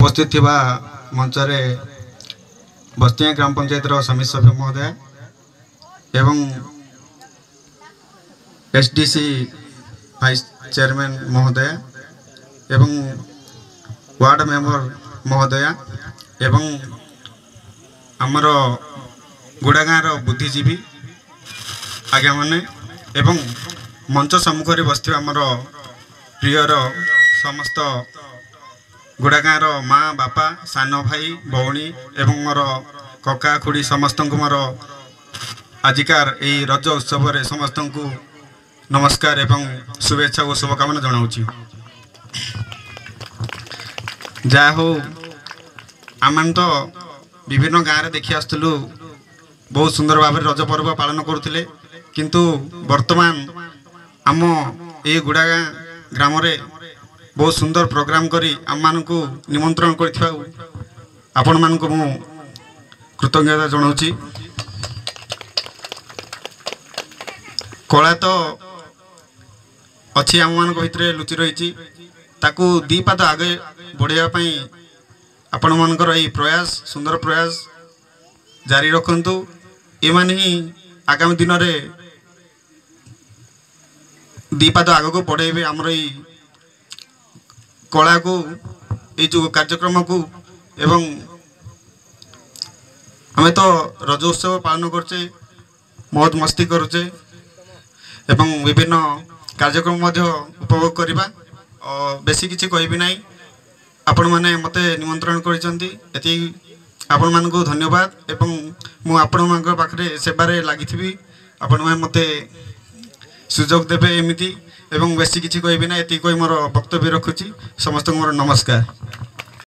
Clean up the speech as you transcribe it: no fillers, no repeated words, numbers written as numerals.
उपस्थित थिबा मंचरे बस्तिया ग्राम पंचायत समिति सभ्य महोदय एवं एसडीसी वाइस चेयरमैन महोदय एवं वार्ड मेंबर महोदय एवं आमर गुड़ागाँर बुद्धिजीवी आज्ञा मैंने एवं मंच सम्मुख में बस आमर प्रियर समस्त गुड़ागाँर माँ बापा सान भाई भौणी एवं मोर कका खुड़ी समस्त को मोर आजिकार यही रज उत्सव समस्त को नमस्कार एवं शुभेच्छा और शुभकामना जनाऊँ। जा हो आम तो विभिन्न गाँव देखी आसलु बहुत सुंदर भाव रज पर्व पालन करुले किंतु वर्तमान आम ये गुड़ागाँ ग्राम रे बहुत सुंदर प्रोग्राम करी आम मान को निमंत्रण कर आपण मान को मु कृतज्ञता जनाऊँ। कला तो अच्छी आम मान भितर लुचि रही ताकू दी पाद आगे बढ़ाई आपण मानकर यही प्रयास सुंदर प्रयास जारी रखु। एमाने ही आगामी दिन में दी पाद आग को बढ़ेबे आमर यही कला को ये जो कार्यक्रम को एवं आम तो रजोत्सव पालन करचे मौज मस्ती करुचे एवं विभिन्न कार्यक्रम उपभोग करवा बेसी किसी कहबी ना आपण मैंने मत निमंत्रण कर आपण मान को धन्यवाद एवं मु आपण मान पाखे सेवारे लगी आपण मैंने मत सुजोग देवे एमती एवं बेसी किसी कहबी ना ये मोर वक्तव्य रखुची समस्त मोर नमस्कार।